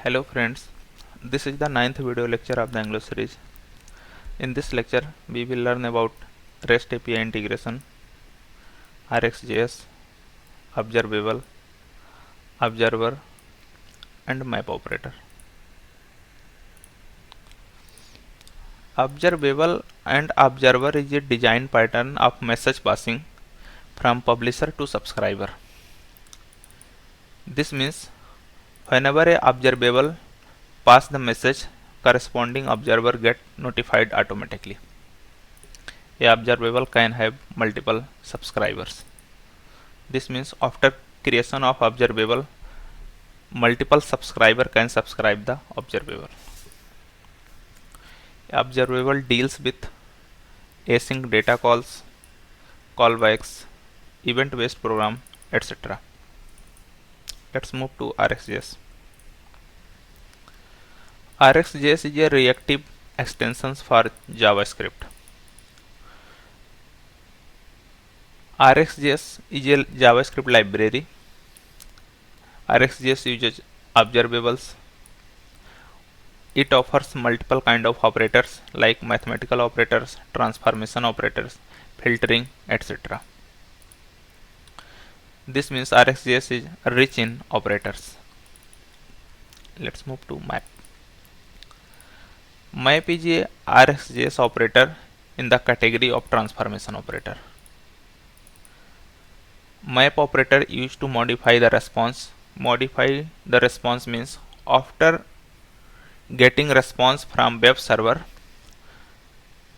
Hello friends, this is the ninth video lecture of the Angular series. In this lecture, we will learn about REST API integration, RxJS, observable, observer, and map operator. Observable and observer is a design pattern of message passing from publisher to subscriber. This means whenever a observable pass the message, corresponding observer get notified automatically. A observable can have multiple subscribers. This means after creation of observable, multiple subscriber can subscribe the observable. Observable deals with async data calls, callbacks, event-based program, etc. Let's move to RxJS. RxJS is a reactive extension for JavaScript. RxJS is a JavaScript library. RxJS uses observables. It offers multiple kind of operators like mathematical operators, transformation operators, filtering, etc. This means RxJS is rich in operators. Let's move to map. Map is a RxJS operator in the category of transformation operator. Map operator used to modify the response. Modify the response means after getting response from web server,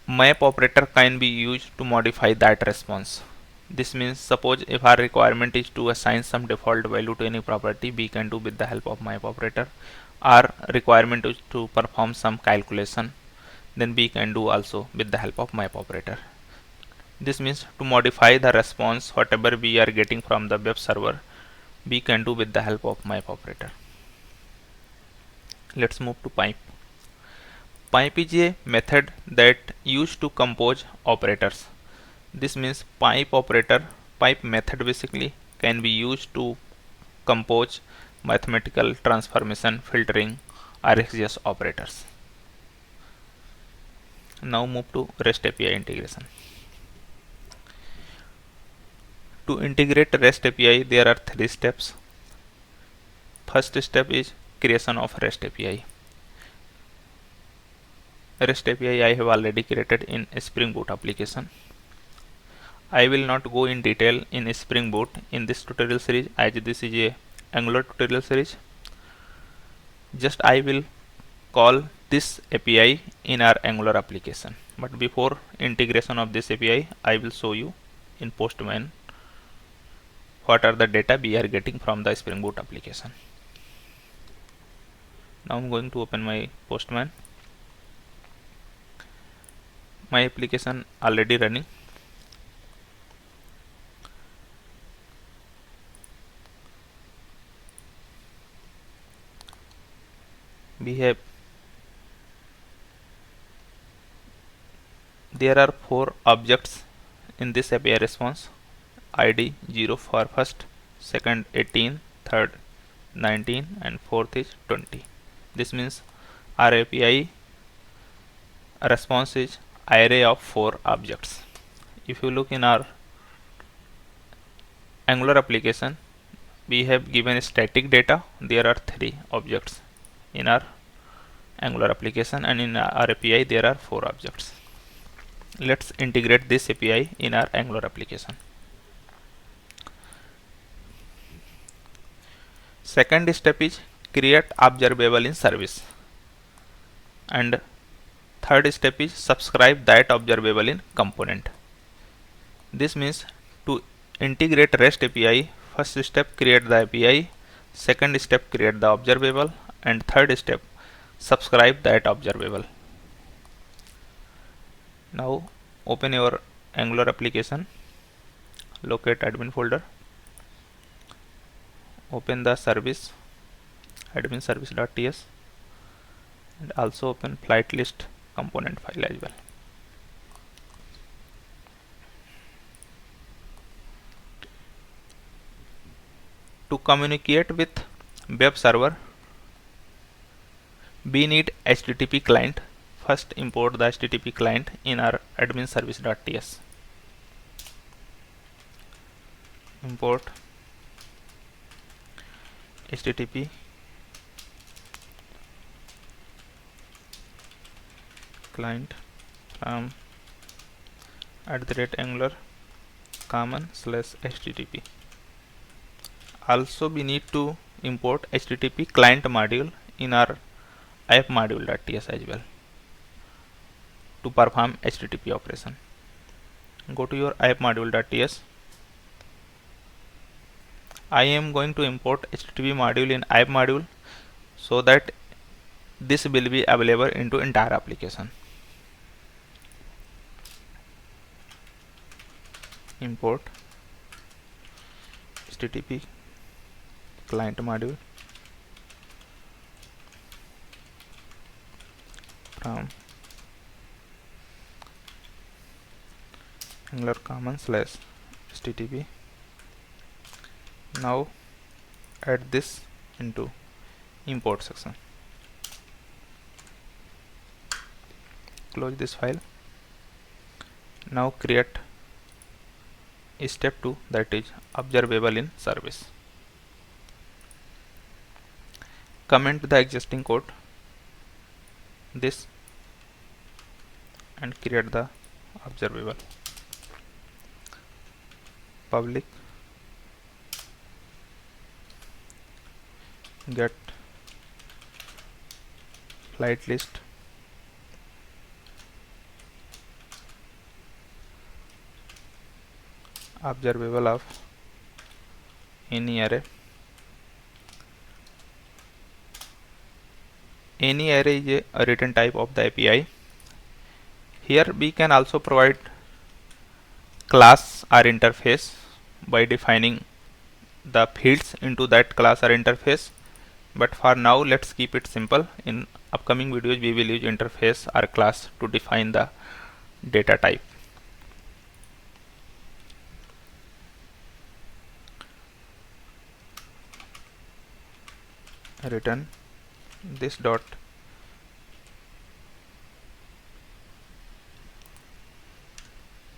map operator can be used to modify that response. This means suppose if our requirement is to assign some default value to any property, we can do with the help of map operator. Our requirement is to perform some calculation, then we can do also with the help of map operator. This means to modify the response whatever we are getting from the web server, we can do with the help of map operator. Let's move to pipe. Pipe is a method that used to compose operators. This means pipe method basically can be used to compose mathematical transformation, filtering, RxJS operators. Now move to REST API integration. To integrate REST API, there are three steps. First step is creation of REST API. REST API I have already created in Spring Boot application. I will not go in detail in Spring Boot in this tutorial series as this is a Angular tutorial series. Just I will call this API in our Angular application. But before integration of this API, I will show you in Postman what are the data we are getting from the Spring Boot application. Now I'm going to open my Postman. My application already running. There are 4 objects in this API response. ID 0 for first, second 18, third 19 and fourth is 20. This means our API response is array of 4 objects. If you look in our Angular application, we have given static data. There are 3 objects in our Angular application, and in our API there are 4 objects. Let's integrate this API in our Angular application. Second step is create observable in service, and third step is subscribe that observable in component. This means to integrate REST API, first step create the API, second step create the observable, and third step subscribe that observable. Now open your Angular application, locate admin folder, open the service, admin service.ts, and also open flight list component file as well. To communicate with web server, We need HTTP client. First import the HTTP client in our admin service.ts. Import HTTP client from @angular common /http. Also we need to import HTTP client module in our app module.ts as well to perform HTTP operation. Go to your app module.ts. I am going to import HTTP module in app module so that this will be available into entire application. Import HTTP client module from angular common /http. Now add this into import section. Close this file. Now create step 2, that is observable in service. Comment the existing code this and create the observable. Public get flight list observable of any array. Any array is a return type of the API. Here we can also provide class or interface by defining the fields into that class or interface, but for now let's keep it simple. In upcoming videos we will use interface or class to define the data type. Return this dot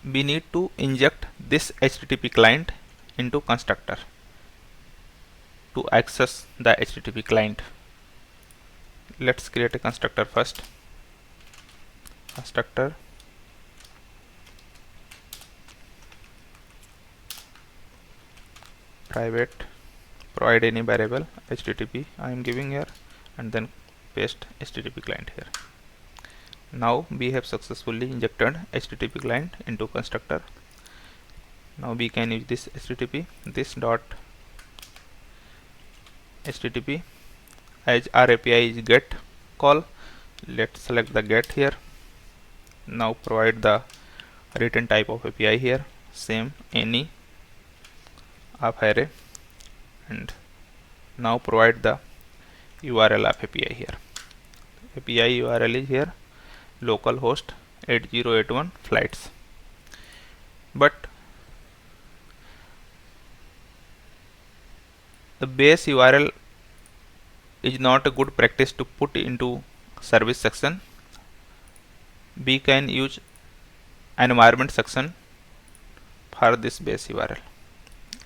we need to inject this HTTP client into constructor to access the HTTP client. Let's create a constructor first. Constructor private, provide any variable HTTP I am giving here, and then paste HTTP client here. Now we have successfully injected HTTP client into constructor. Now we can use this HTTP, this dot HTTP, as our API is get call. Let's select the get here. Now provide the return type of API here, same any of array, and now provide the URL of API here. API URL is here localhost 8081 flights. But the base URL is not a good practice to put into service section. We can use environment section for this base URL.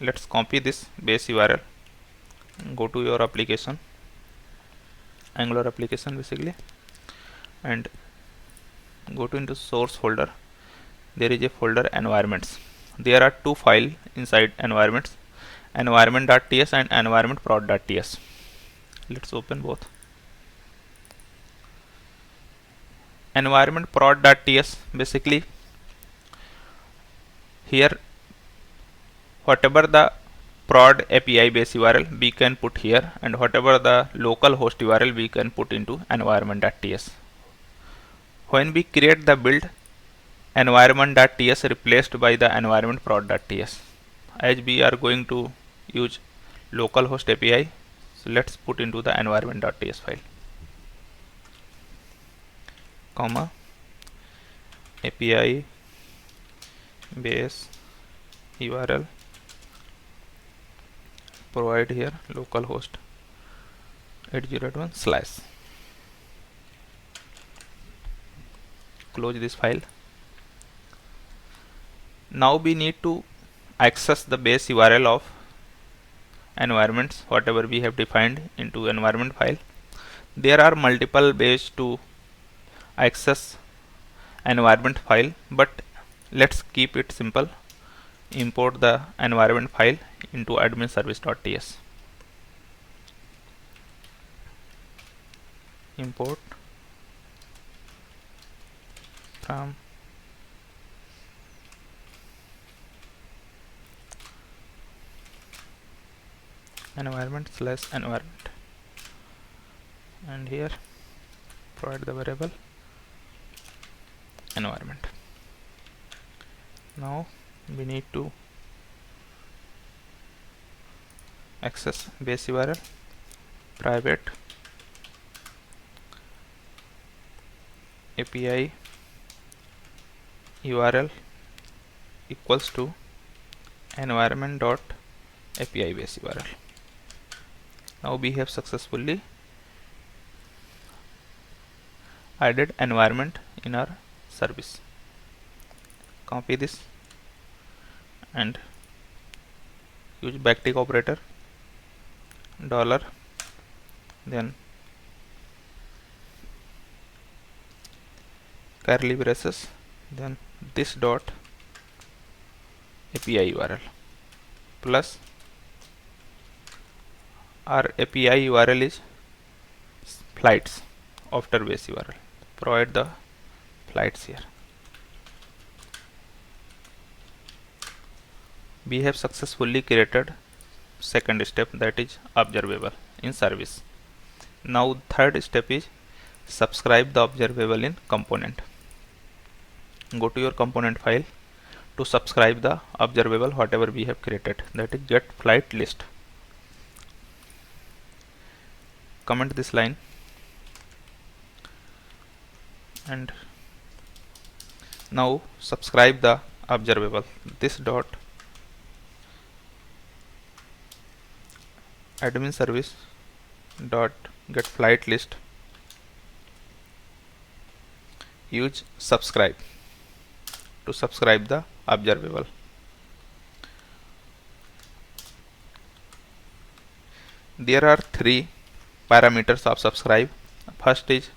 Let's copy this base URL. Go to your application, Angular application basically, and go to into source folder. There is a folder environments. There are two files inside environments, environment.ts and environment.prod.ts. Let's open both. Environment.prod.ts basically here whatever the prod API base URL we can put here, and whatever the local host URL we can put into environment.ts. When we create the build, environment.ts replaced by the environment.prod.ts. As we are going to use localhost API, so let's put into the environment.ts file, comma API base URL, provide here localhost 8081 /. close this file. Now we need to access the base URL of environments whatever we have defined into environment file. There are multiple ways to access environment file, but let's keep it simple. Import the environment file into adminservice.ts. Import from environment/environment, and here provide the variable environment. Now we need to access base URL private API URL equals to environment.api base URL. Now we have successfully added environment in our service. Copy this and use backtick operator, dollar, then curly braces, then this dot API URL plus our API URL is flights after base URL. Provide the flights here. We have successfully created second step, that is observable in service. Now third step is subscribe the observable in component. Go to your component file to subscribe the observable whatever we have created, that is get flight list. Comment this line and now subscribe the observable. This dot admin service dot get flight list, use subscribe to subscribe the observable. There are three parameters of subscribe. First is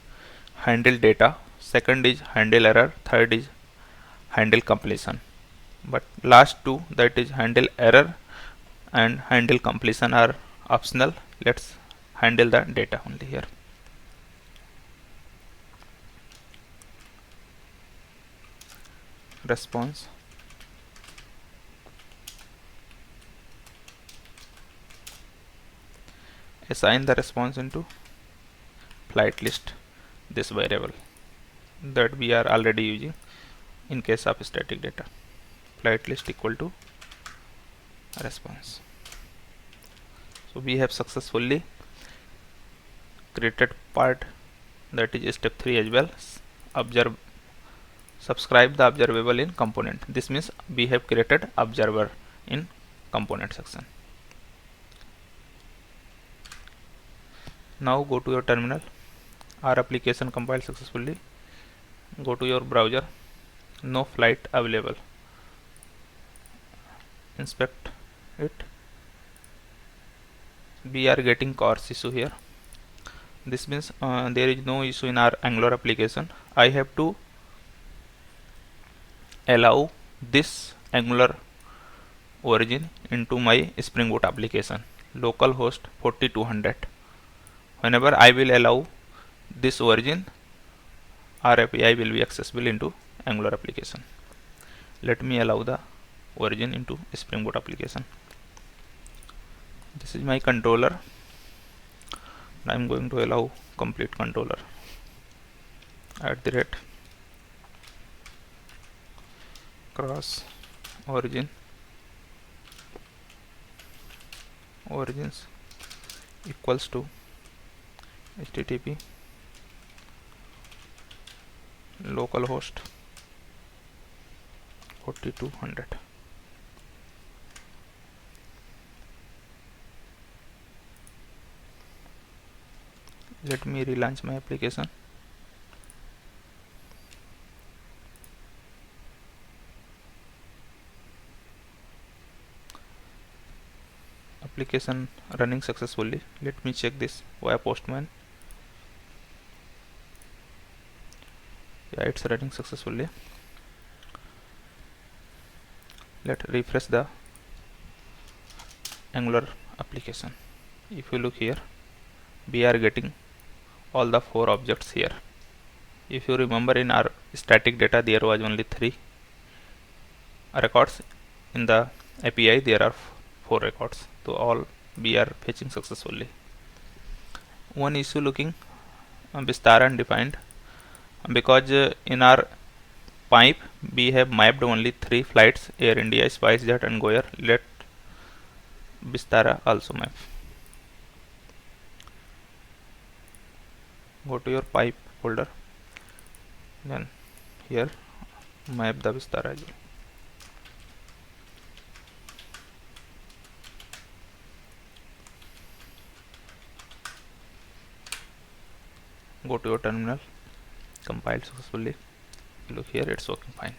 handle data, second is handle error, third is handle completion. But last two, that is handle error and handle completion, are optional. Let's handle the data only here. Response assign the response into flight list, this variable that we are already using in case of static data. Flight list equal to response. So we have successfully created part, that is step 3 as well. Subscribe the observable in component. This means we have created observer in component section. Now go to your terminal. Our application compiled successfully. Go to your browser. No flight available. Inspect it. We are getting CORS issue here. This means there is no issue in our Angular application. I have to allow this Angular origin into my Spring Boot application, localhost 4200. Whenever I will allow this origin, our API will be accessible into Angular application. Let me allow the origin into Spring Boot application. This is my controller. I am going to allow complete controller @ cross origins equals to http localhost 4200. Let me relaunch my application. application running successfully. Let me check this via Postman. Yeah, it's running successfully. Let's refresh the Angular application. If you look here, we are getting all the 4 objects here. If you remember, in our static data there was only 3 records. In the API there are 4 records, so all we are fetching successfully. One issue looking Vistara undefined, because in our pipe we have mapped only 3 flights: Air India, SpiceJet and Go Air. Let Vistara also map. Go to your pipe folder, then here map the Vistara as well. Go to your terminal, compile successfully. Look here, it's working fine.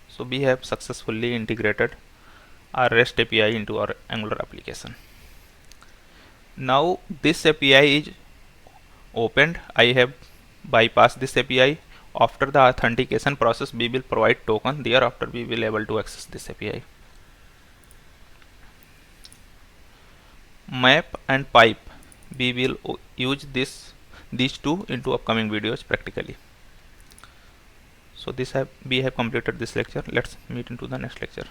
So we have successfully integrated our REST API into our Angular application. Now this API is opened. I have bypassed this API. After the authentication process, we will provide token. Thereafter we will able to access this API. Map and pipe, we will use these two into upcoming videos practically. So we have completed this lecture. Let's meet into the next lecture.